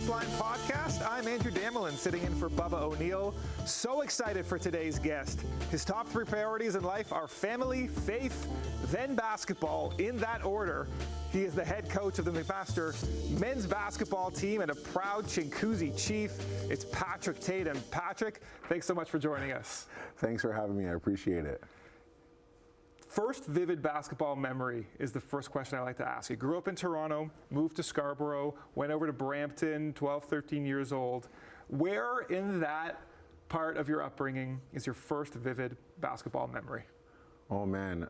Sportsline Podcast. I'm Andrew Damelin, sitting in for Bubba O'Neill. So excited for today's guest. His top three priorities in life are family, faith, then basketball, in that order. He is the head coach of the McMaster men's basketball team and a proud Chinguacousy chief. It's Patrick Tatham. Patrick, thanks so much for joining us. Thanks for having me. I appreciate it. First vivid basketball memory is the first question I like to ask. You grew up in Toronto, moved to Scarborough, went over to Brampton, 12, 13 years old. Where in that part of your upbringing is your first vivid basketball memory? Oh man,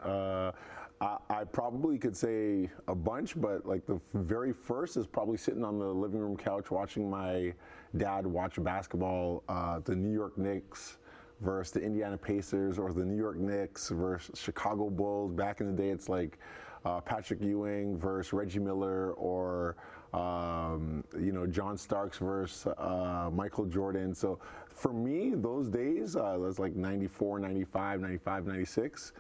I probably could say a bunch, but like the very first is probably sitting on the living room couch watching my dad watch basketball, the New York Knicks versus the Indiana Pacers, or the New York Knicks versus Chicago Bulls. Back in the day, it's like Patrick Ewing versus Reggie Miller, or John Starks versus Michael Jordan. So for me, those days, that's like 94, 95, 96,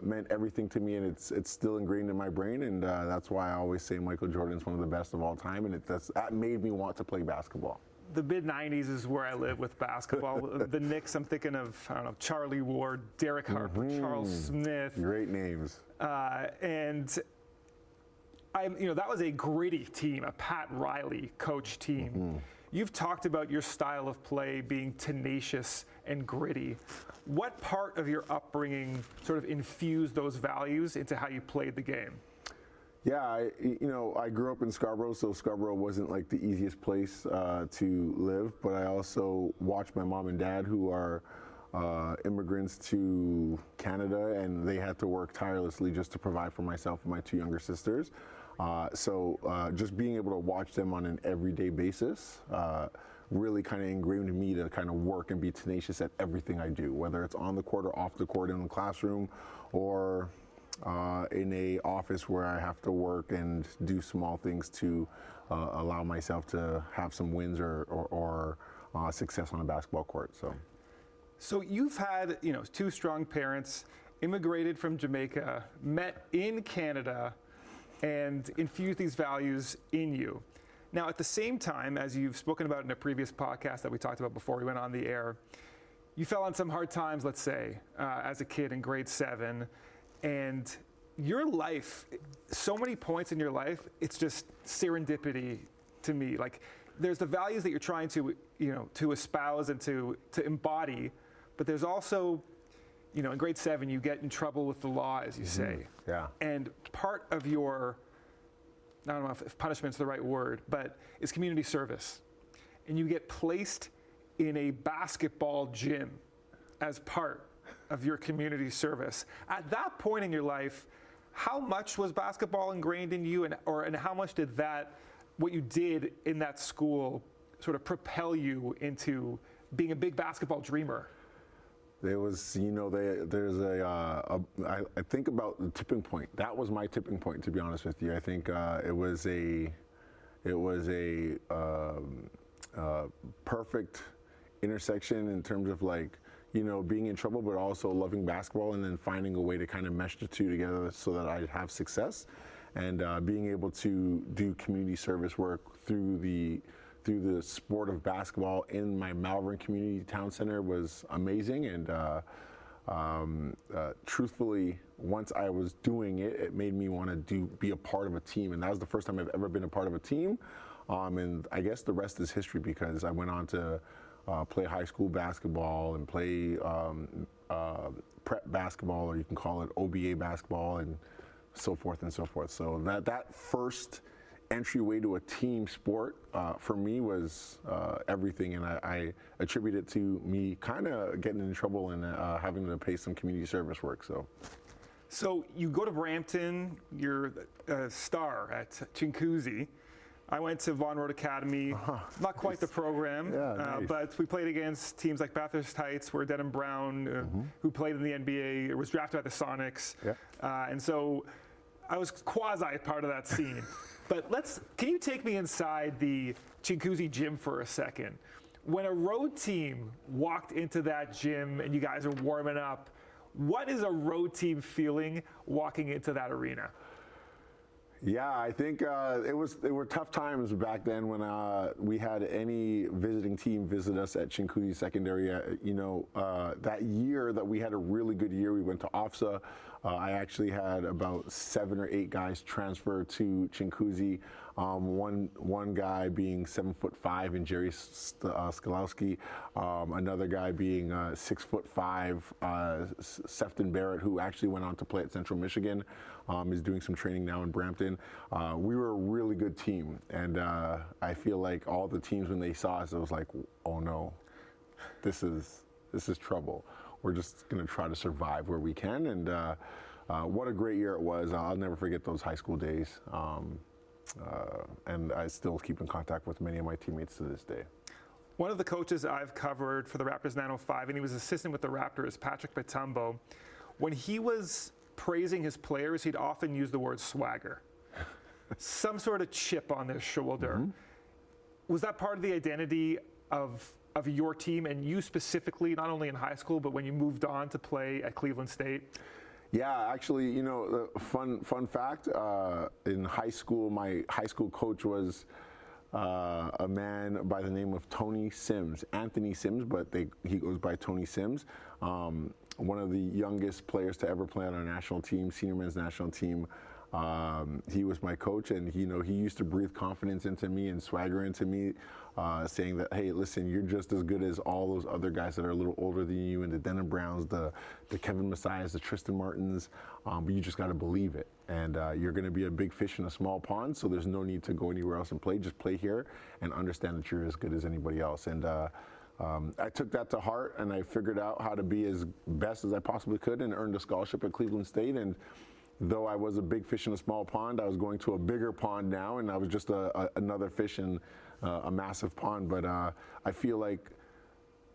meant everything to me, and it's still ingrained in my brain, and that's why I always say Michael Jordan's one of the best of all time, and that made me want to play basketball. The mid-90s is where I live with basketball. The Knicks, I'm thinking of, Charlie Ward, Derek Harper, Charles Smith. Great names. And that was a gritty team, a Pat Riley coach team. Mm-hmm. You've talked about your style of play being tenacious and gritty. What part of your upbringing sort of infused those values into how you played the game? Yeah, I grew up in Scarborough, so Scarborough wasn't like the easiest place to live, but I also watched my mom and dad, who are immigrants to Canada, and they had to work tirelessly just to provide for myself and my two younger sisters. So just being able to watch them on an everyday basis really kind of ingrained in me to kind of work and be tenacious at everything I do, whether it's on the court or off the court in the classroom, or in a office where I have to work and do small things to allow myself to have some wins or success on a basketball court. So you've had two strong parents, immigrated from Jamaica, met in Canada, and infused these values in you. Now, at the same time, as you've spoken about in a previous podcast that we talked about before we went on the air, you fell on some hard times, let's say, as a kid in grade 7. And your life, so many points in your life, it's just serendipity to me. Like, there's the values that you're trying to, to espouse and to embody, but there's also, in grade 7, you get in trouble with the law, as you say. Yeah. And part of your, I don't know if punishment's the right word, but it's community service. And you get placed in a basketball gym as part of your community service. At that point in your life, how much was basketball ingrained in you, and how much did what you did in that school sort of propel you into being a big basketball dreamer? There was, I think about the tipping point. That was my tipping point, to be honest with you. I think it was a perfect intersection in terms of being in trouble, but also loving basketball, and then finding a way to kind of mesh the two together so that I have success, and being able to do community service work through the sport of basketball in my Malvern Community Town Center was amazing. And truthfully, once I was doing it, it made me want to be a part of a team, and that was the first time I've ever been a part of a team. And I guess the rest is history, because I went on to play high school basketball and play prep basketball, or you can call it OBA basketball, and so forth and so forth. So that first entryway to a team sport for me was everything, and I attribute it to me kind of getting in trouble and having to pay some community service work. So you go to Brampton, you're a star at Chinguacousy. I went to Vaughan Road Academy, not quite the program, nice. But we played against teams like Bathurst Heights, where Denham Brown, who played in the NBA, was drafted by the Sonics. Yeah. And so I was quasi part of that scene. But can you take me inside the Chinguacousy gym for a second? When a road team walked into that gym and you guys are warming up, what is a road team feeling walking into that arena? Yeah, I think they were tough times back then when we had any visiting team visit us at Chinguzi Secondary. That year that we had a really good year, we went to OFSA. I actually had about 7 or 8 guys transfer to Chinguzi. One guy being 7'5" and Jerry Skalowski. Another guy being 6'5", Sefton Barrett, who actually went on to play at Central Michigan, is doing some training now in Brampton. We were a really good team, and I feel like all the teams, when they saw us, it was like, oh no, this is trouble. We're just going to try to survive where we can, and what a great year it was. I'll never forget those high school days. And I still keep in contact with many of my teammates to this day. One of the coaches I've covered for the Raptors 905, and he was assistant with the Raptors, Patrick Tatham. When he was praising his players, he'd often use the word swagger. Some sort of chip on their shoulder. Mm-hmm. Was that part of the identity of your team and you specifically, not only in high school, but when you moved on to play at Cleveland State? Yeah, actually, the fun fact, in high school, my high school coach was a man by the name of Tony Sims, Anthony Sims, but he goes by Tony Sims. One of the youngest players to ever play on our national team, senior men's national team. He was my coach, and he used to breathe confidence into me and swagger into me, saying that, hey, listen, you're just as good as all those other guys that are a little older than you, and the Denham Browns, the Kevin Messiahs, the Tristan Martins, but you just got to believe it. And you're going to be a big fish in a small pond, so there's no need to go anywhere else and play. Just play here and understand that you're as good as anybody else. And I took that to heart, and I figured out how to be as best as I possibly could and earned a scholarship at Cleveland State. And though I was a big fish in a small pond, I was going to a bigger pond now, and I was just another fish in a massive pond. But I feel like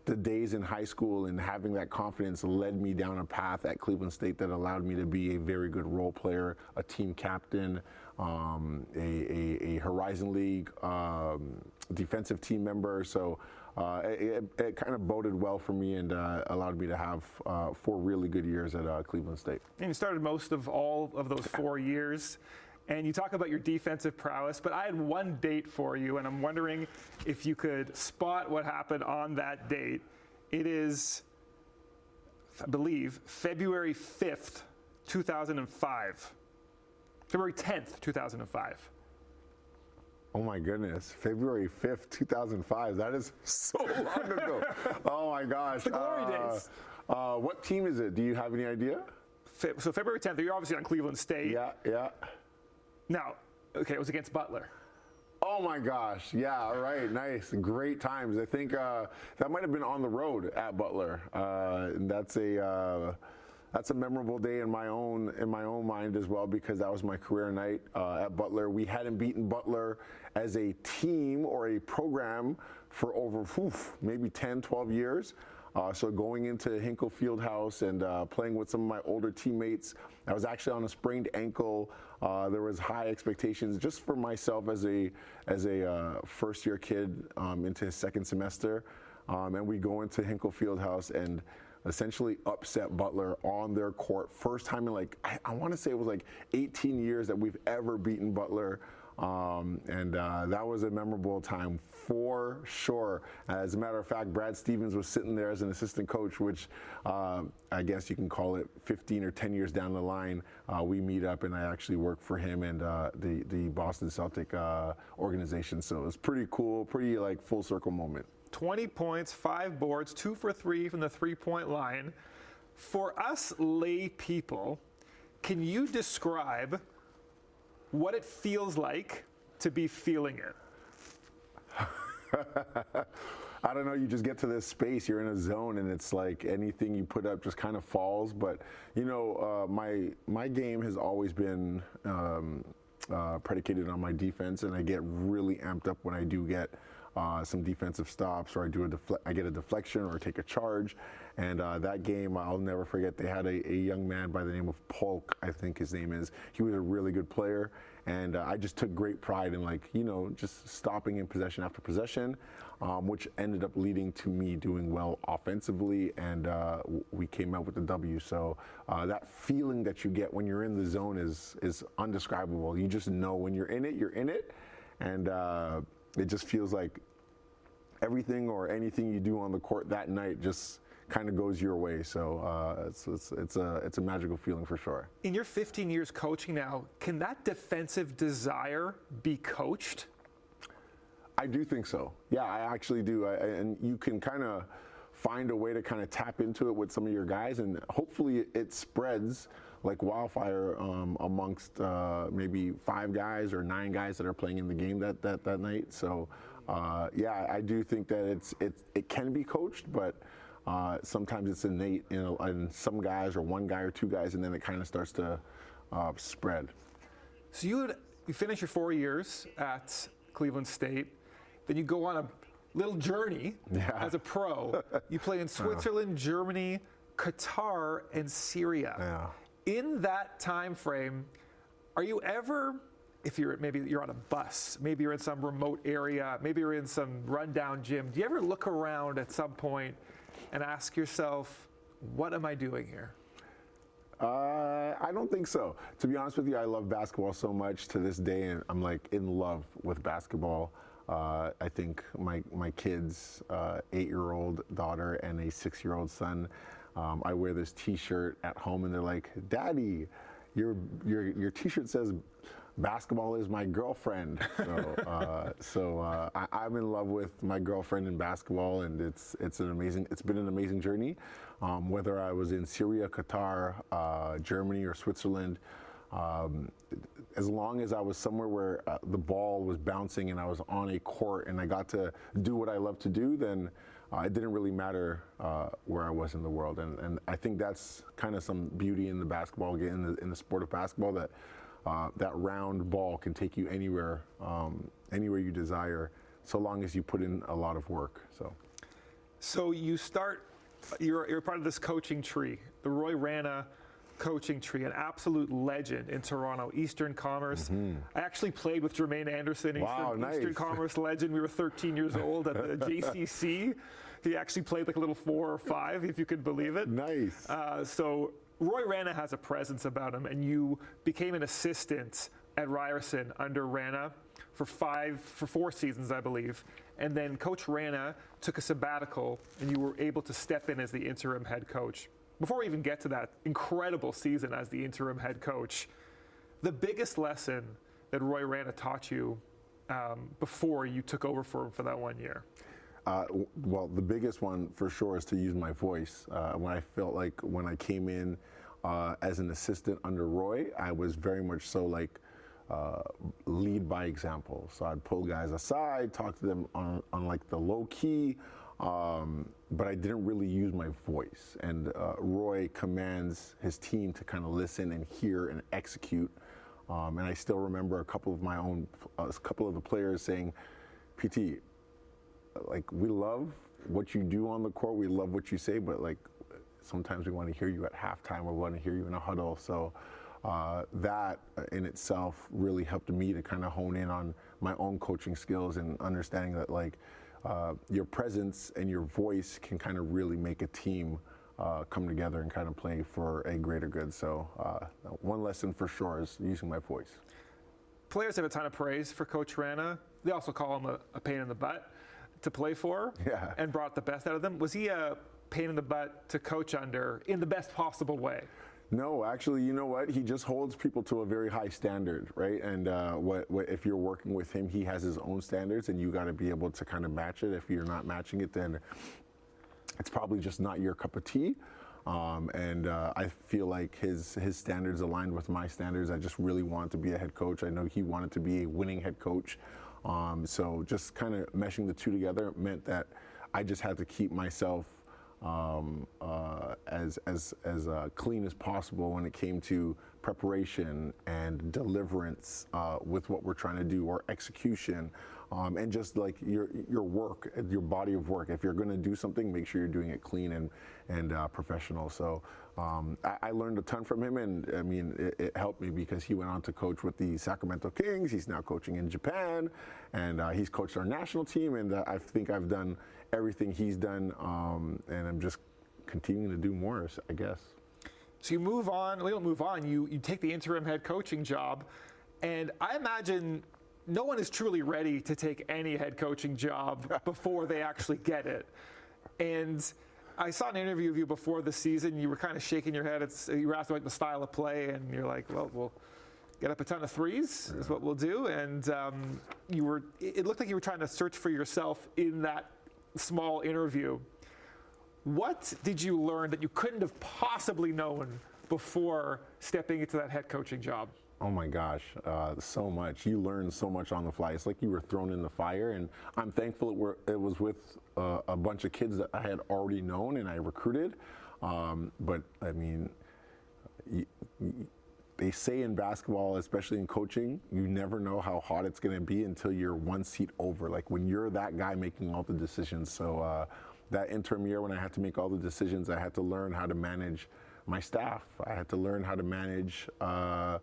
the days in high school and having that confidence led me down a path at Cleveland State that allowed me to be a very good role player, a team captain, a Horizon League defensive team member. So it kind of boded well for me and allowed me to have 4 really good years at Cleveland State. And you started most of all of those 4 years. And you talk about your defensive prowess, but I had one date for you, and I'm wondering if you could spot what happened on that date. It is, I believe, February 5th, 2005. February 10th, 2005. Oh my goodness, February 5th, 2005. That is so long ago. Oh my gosh. It's the glory days. What team is it? Do you have any idea? So February 10th, you're obviously on Cleveland State. Yeah. Now, okay, it was against Butler. Oh my gosh, yeah, all right, nice, great times. I think that might have been on the road at Butler. And that's a memorable day in my own mind as well, because that was my career night at Butler. We hadn't beaten Butler as a team or a program for over maybe 10, 12 years. So going into Hinkle Fieldhouse and playing with some of my older teammates, I was actually on a sprained ankle. There was high expectations just for myself as a first-year kid into his second semester, and we go into Hinkle Fieldhouse and essentially upset Butler on their court. First time in I want to say it was 18 years that we've ever beaten Butler. And that was a memorable time for sure. As a matter of fact, Brad Stevens was sitting there as an assistant coach, which I guess you can call it 15 or 10 years down the line. We meet up and I actually work for him and the Boston Celtic organization. So it was pretty cool, pretty full circle moment. 20 points, 5 boards, 2 for 3 from the 3-point line. For us lay people, can you describe what it feels like to be feeling it? I don't know, you just get to this space, you're in a zone, and it's like anything you put up just kind of falls. But, my game has always been predicated on my defense, and I get really amped up when I do get some defensive stops, or I get a deflection or take a charge. And that game, I'll never forget, they had a young man by the name of Polk, I think his name is. He was a really good player. And I just took great pride in, like, you know, just stopping in possession after possession, which ended up leading to me doing well offensively, and we came out with the W. So that feeling that you get when you're in the zone is undescribable. You just know when you're in it, and it just feels like everything or anything you do on the court that night just kind of goes your way. So it's a magical feeling for sure. In your 15 years coaching now, can that defensive desire be coached? I do think so. Yeah, I actually do. And you can kind of find a way to kind of tap into it with some of your guys, and hopefully it spreads like wildfire amongst maybe 5 guys or 9 guys that are playing in the game that night. So yeah, I do think that it can be coached, but sometimes it's innate in some guys, or one guy or 2 guys, and then it kind of starts to spread. So you finish your 4 years at Cleveland State, then you go on a little journey as a pro. You play in Switzerland, Germany, Qatar, and Syria. Yeah. In that time frame, are you ever, if maybe you're on a bus, maybe you're in some remote area, maybe you're in some rundown gym, do you ever look around at some point and ask yourself, what am I doing here? I don't think so. To be honest with you, I love basketball so much to this day, and I'm like in love with basketball. I think my kids, 8-year-old daughter and a 6-year-old son, I wear this T-shirt at home, and they're like, "Daddy, your T-shirt says basketball is my girlfriend." So I'm in love with my girlfriend in basketball, and it's been an amazing journey. Whether I was in Syria, Qatar, Germany, or Switzerland, as long as I was somewhere where the ball was bouncing and I was on a court and I got to do what I love to do, then it didn't really matter where I was in the world. And I think that's kind of some beauty in the basketball game, in the sport of basketball, that that round ball can take you anywhere you desire, so long as you put in a lot of work. So you're part of this coaching tree, the Roy Rana coaching tree, an absolute legend in Toronto, Eastern Commerce. Mm-hmm. I actually played with Jermaine Anderson, Eastern Commerce legend. We were 13 years old at the JCC. He actually played like a little 4 or 5, if you could believe it. Nice. So Roy Rana has a presence about him, and you became an assistant at Ryerson under Rana for 4 seasons, I believe. And then Coach Rana took a sabbatical, and you were able to step in as the interim head coach. Before we even get to that incredible season as the interim head coach, the biggest lesson that Roy Rana taught you before you took over for him for that 1 year? Well, the biggest one for sure is to use my voice. When I felt like when I came in as an assistant under Roy, I was very much so like lead by example. So I'd pull guys aside, talk to them on like the low key, but I didn't really use my voice. And Roy commands his team to kind of listen and hear and execute. And I still remember a couple of the players saying, "PT, like, we love what you do on the court, we love what you say, but like sometimes we want to hear you at halftime, or we want to hear you in a huddle." So that in itself really helped me to kind of hone in on my own coaching skills, and understanding that like your presence and your voice can kind of really make a team come together and kind of play for a greater good. So one lesson for sure is using my voice. Players have a ton of praise for Coach Rana. They also call him a pain in the butt to play for, and brought the best out of them. Was he a pain in the butt to coach under in the best possible way? No, actually, you know what? He just holds people to a very high standard, right? And what if you're working with him, he has his own standards, and you got to be able to kind of match it. If you're not matching it, then it's probably just not your cup of tea. And I feel like his standards aligned with my standards. I just really wanted to be a head coach. I know he wanted to be a winning head coach. So just kind of meshing the two together meant that I just had to keep myself as clean as possible when it came to preparation and deliverance with what we're trying to do, or execution, and just like your work, your body of work. If you're going to do something, make sure you're doing it clean and professional. So I learned a ton from him, and I mean, it helped me because he went on to coach with the Sacramento Kings. He's now coaching in Japan, and he's coached our national team, and I think I've done everything he's done, and I'm just continuing to do more, I guess. So you move on, we don't move on, you take the interim head coaching job, and I imagine no one is truly ready to take any head coaching job before they actually get it. And I saw an interview of you before the season, you were kind of shaking your head, you were asked about the style of play, and you're like, well, we'll get up a ton of threes, is what we'll do. And it looked like you were trying to search for yourself in that small interview. What did you learn that you couldn't have possibly known before stepping into that head coaching job? Oh my gosh, so much. You learn so much on the fly. It's like you were thrown in the fire, and I'm thankful it was with a bunch of kids that I had already known and I recruited. But I mean, they say in basketball, especially in coaching, you never know how hot it's going to be until you're one seat over. Like when you're that guy making all the decisions. So that interim year when I had to make all the decisions, I had to learn how to manage my staff. I had to learn how to manage the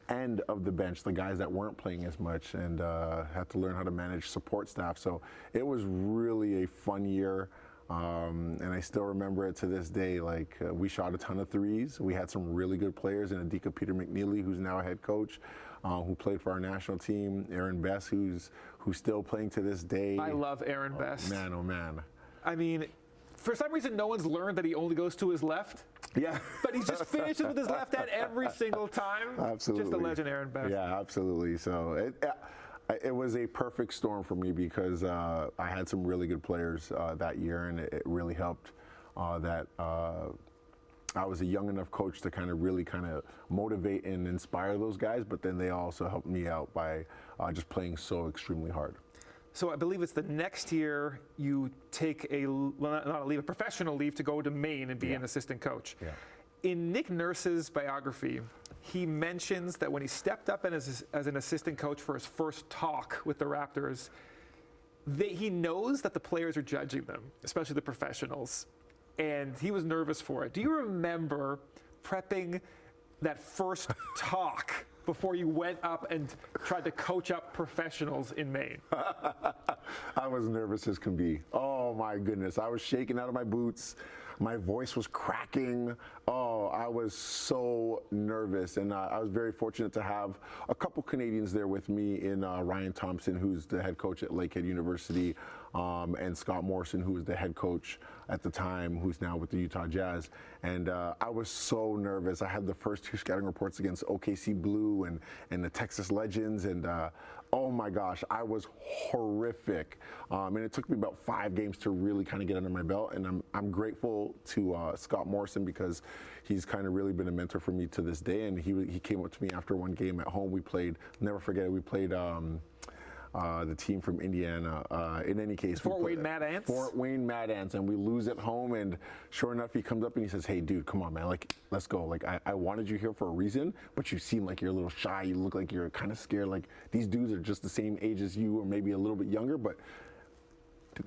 end of the bench, the guys that weren't playing as much, and had to learn how to manage support staff. So it was really a fun year. And I still remember it to this day. Like we shot a ton of threes. We had some really good players in Adika Peter McNeely, who's now a head coach, who played for our national team. Aaron Bess, who's still playing to this day. I love Aaron Bess. Man, oh man. I mean, for some reason, no one's learned that he only goes to his left. Yeah. But he just finishes with his left hand every single time. Absolutely. Just a legend, Aaron Bess. Yeah, absolutely. So it was a perfect storm for me because I had some really good players that year, and it really helped that I was a young enough coach to kind of motivate and inspire those guys, but then they also helped me out by just playing so extremely hard. So I believe it's the next year you take a professional leave to go to Maine and be an assistant coach. Yeah. In Nick Nurse's biography, he mentions that when he stepped up as an assistant coach for his first talk with the Raptors, he knows that the players are judging them, especially the professionals, and he was nervous for it. Do you remember prepping that first talk before you went up and tried to coach up professionals in Maine? I was nervous as can be. Oh my goodness. I was shaking out of my boots. My voice was cracking. Oh, I was so nervous. And I was very fortunate to have a couple Canadians there with me in Ryan Thompson, who's the head coach at Lakehead University, and Scott Morrison, who was the head coach at the time, who's now with the Utah Jazz. And I was so nervous. I had the first two scouting reports against OKC Blue and the Texas Legends. And oh my gosh, I was horrific. And it took me about 5 games to really kind of get under my belt. And I'm grateful to Scott Morrison because he's kind of really been a mentor for me to this day. And he came up to me after one game at home. We played, never forget it, we played the team from Indiana. In any case, Fort Wayne Mad Ants? Fort Wayne Mad Ants, and we lose at home. And sure enough, he comes up and he says, "Hey, dude, come on, man. Like, let's go. Like, I wanted you here for a reason, but you seem like you're a little shy. You look like you're kind of scared. Like, these dudes are just the same age as you, or maybe a little bit younger, but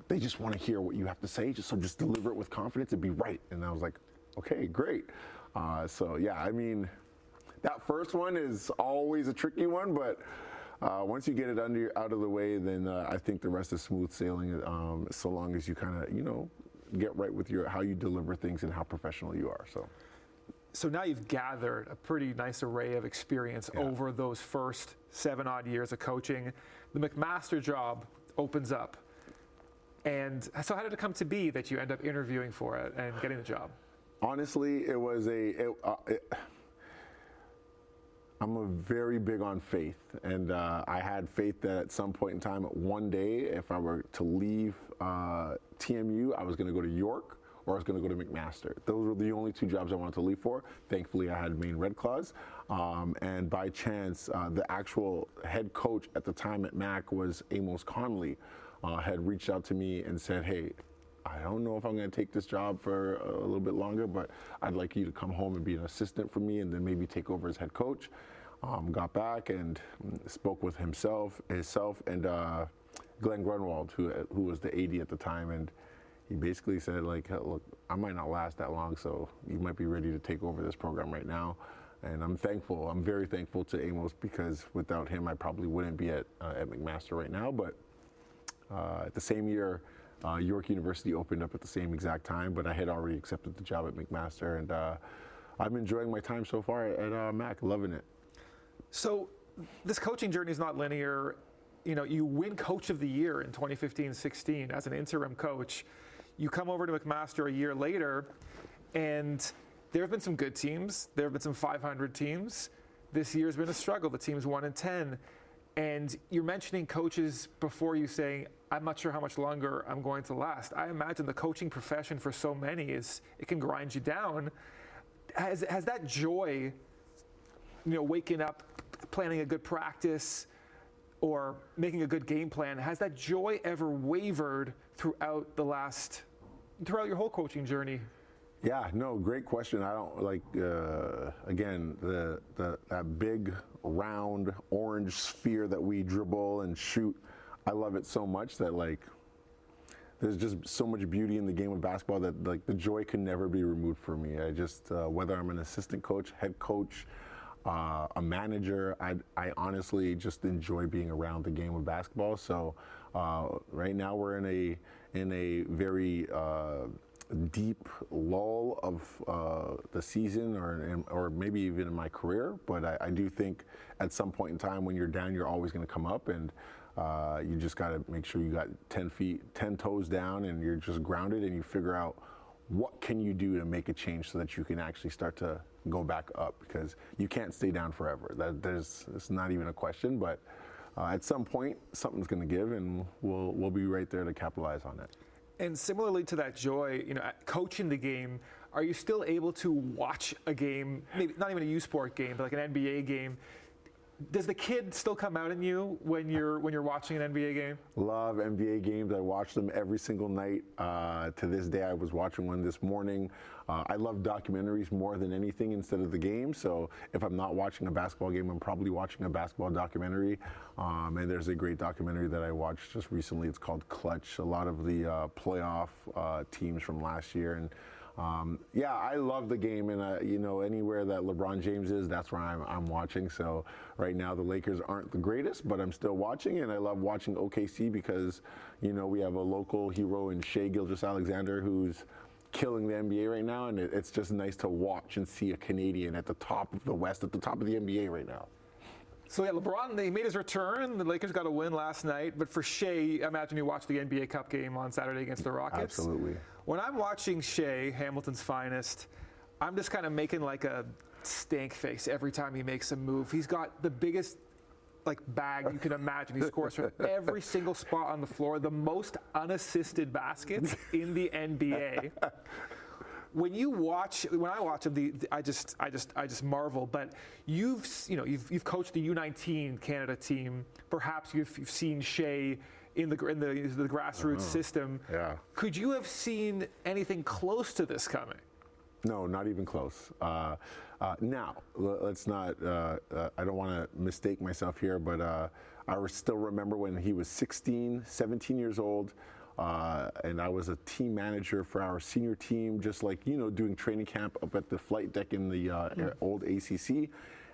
they just want to hear what you have to say. So just deliver it with confidence and be right." And I was like, "Okay, great." So yeah, I mean, that first one is always a tricky one, but once you get it out of the way, then I think the rest is smooth sailing. So long as you kind of, get right with how you deliver things and how professional you are. So now you've gathered a pretty nice array of experience over those first 7 odd years of coaching. The McMaster job opens up. And so how did it come to be that you end up interviewing for it and getting the job? Honestly, it was I'm a very big on faith, and I had faith that at some point in time, one day, if I were to leave TMU, I was going to go to York or I was going to go to McMaster. Those were the only 2 jobs I wanted to leave for. Thankfully, I had Maine Red Claws, and by chance, the actual head coach at the time at Mac was Amos Conley, had reached out to me and said, "Hey, I don't know if I'm going to take this job for a little bit longer, but I'd like you to come home and be an assistant for me and then maybe take over as head coach. Got back and spoke with himself and Glenn Grunwald, who was the AD at the time, and he basically said, like, look, I might not last that long, so you might be ready to take over this program right now. And I'm thankful. I'm very thankful to Amos, because without him, I probably wouldn't be at McMaster right now. But at the same year, York University opened up at the same exact time, but I had already accepted the job at McMaster, and I'm enjoying my time so far at Mac, loving it. So this coaching journey is not linear. You know, you win Coach of the Year in 2015-16 as an interim coach. You come over to McMaster a year later, and there have been some good teams. There have been some 500 teams. This year's been a struggle. The team's 1-10. And you're mentioning coaches before you saying, I'm not sure how much longer I'm going to last. I imagine the coaching profession for so many is, it can grind you down. Has that joy, you know, waking up, planning a good practice, or making a good game plan, has that joy ever wavered throughout your whole coaching journey? Yeah, no, great question. I don't like, again, that big round orange sphere that we dribble and shoot. I love it so much that, like, there's just so much beauty in the game of basketball that, like, the joy can never be removed from me. I just, whether I'm an assistant coach, head coach, a manager, I honestly just enjoy being around the game of basketball. So right now we're in a very deep lull of the season, or maybe even in my career. But I do think at some point in time when you're down, you're always going to come up, and you just got to make sure you got 10 toes down, and you're just grounded, and you figure out what can you do to make a change so that you can actually start to go back up, because you can't stay down forever. It's not even a question, but at some point something's going to give, and we'll be right there to capitalize on it. And similarly to that joy, you know, coaching the game, are you still able to watch a game, maybe not even a U Sport game, but like an NBA game? Does the kid still come out in you when you're watching an NBA game? Love NBA games. I watch them every single night. To this day, I was watching one this morning. I love documentaries more than anything instead of the game. So if I'm not watching a basketball game, I'm probably watching a basketball documentary. And there's a great documentary that I watched just recently. It's called Clutch. A lot of the playoff teams from last year. And yeah, I love the game, and you know, anywhere that LeBron James is, that's where I'm watching. So right now the Lakers aren't the greatest, but I'm still watching, and I love watching OKC because, you know, we have a local hero in Shai Gilgeous-Alexander who's killing the NBA right now, and it's just nice to watch and see a Canadian at the top of the West, at the top of the NBA right now. So yeah, LeBron, he made his return. The Lakers got a win last night. But for Shai, I imagine you watched the NBA Cup game on Saturday against the Rockets. Absolutely. When I'm watching Shai, Hamilton's finest, I'm just kind of making like a stank face every time he makes a move. He's got the biggest bag you can imagine. He scores from every single spot on the floor, the most unassisted baskets in the NBA. When I watch him, I just marvel. But you've coached the U19 Canada team. Perhaps you've seen Shai in the grassroots system. Yeah. Could you have seen anything close to this coming? No, not even close. Now, let's not. I don't want to mistake myself here, but I still remember when he was 16, 17 years old. And I was a team manager for our senior team, just like, you know, doing training camp up at the flight deck in the old ACC.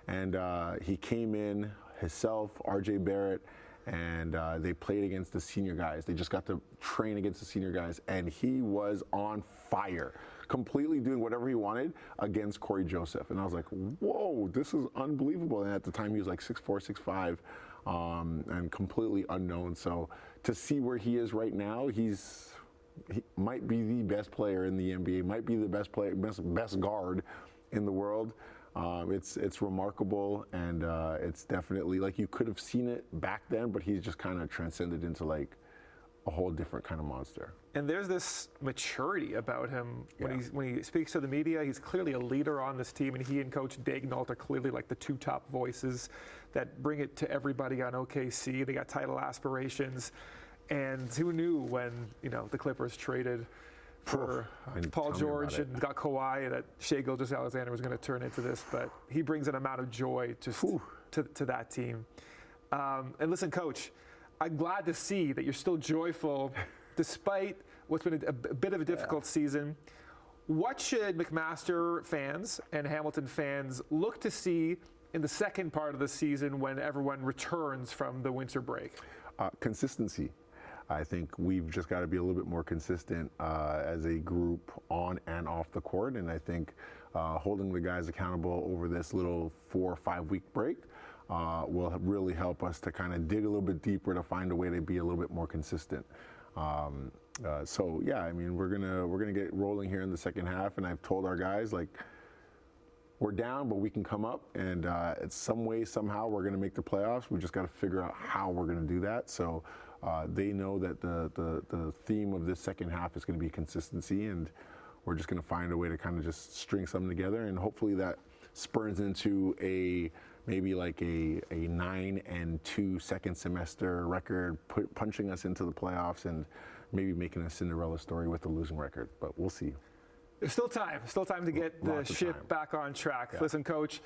And he came in, himself, RJ Barrett, and they played against the senior guys. They just got to train against the senior guys, and he was on fire, completely doing whatever he wanted against Corey Joseph. And I was like, whoa, this is unbelievable. And at the time, he was like 6'4", 6'5", and completely unknown. So to see where he is right now, he might be the best player in the NBA, might be the best player, best guard in the world. It's remarkable, and it's definitely, like, you could have seen it back then, but he's just kind of transcended into like a whole different kind of monster. And there's this maturity about him when he speaks to the media. He's clearly a leader on this team, and he and Coach Daignault are clearly like the two top voices that bring it to everybody on OKC. They got title aspirations, and who knew when, you know, the Clippers traded for Paul George and got Kawhi that Shai Gilgeous-Alexander was going to turn into this, but he brings an amount of joy just to that team. And listen, Coach, I'm glad to see that you're still joyful despite what's been a bit of a difficult season. What should McMaster fans and Hamilton fans look to see in the second part of the season when everyone returns from the winter break? Consistency. I think we've just got to be a little bit more consistent as a group on and off the court. And I think holding the guys accountable over this little 4 or 5 week break will really help us to kind of dig a little bit deeper to find a way to be a little bit more consistent. So yeah, I mean, we're gonna get rolling here in the second half, and I've told our guys, like, we're down, but we can come up, and it's some way, somehow, we're gonna make the playoffs. We just got to figure out how we're gonna do that. So they know that the theme of this second half is gonna be consistency, and we're just gonna find a way to kind of just string something together, and hopefully that spurns into maybe like a 9-2 second semester record, punching us into the playoffs and maybe making a Cinderella story with the losing record, but we'll see. There's still time to get the ship back on track. Yeah. Listen, Coach,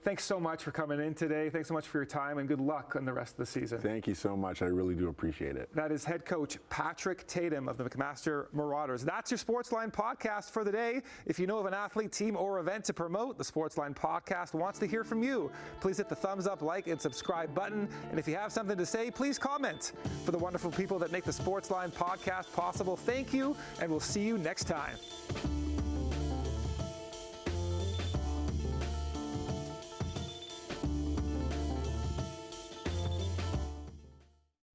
thanks so much for coming in today. Thanks so much for your time, and good luck on the rest of the season. Thank you so much. I really do appreciate it. That is head coach Patrick Tatham of the McMaster Marauders. That's your Sportsline Podcast for the day. If you know of an athlete, team, or event to promote, the Sportsline Podcast wants to hear from you. Please hit the thumbs up, like, and subscribe button. And if you have something to say, please comment. For the wonderful people that make the Sportsline Podcast possible, thank you, and we'll see you next time.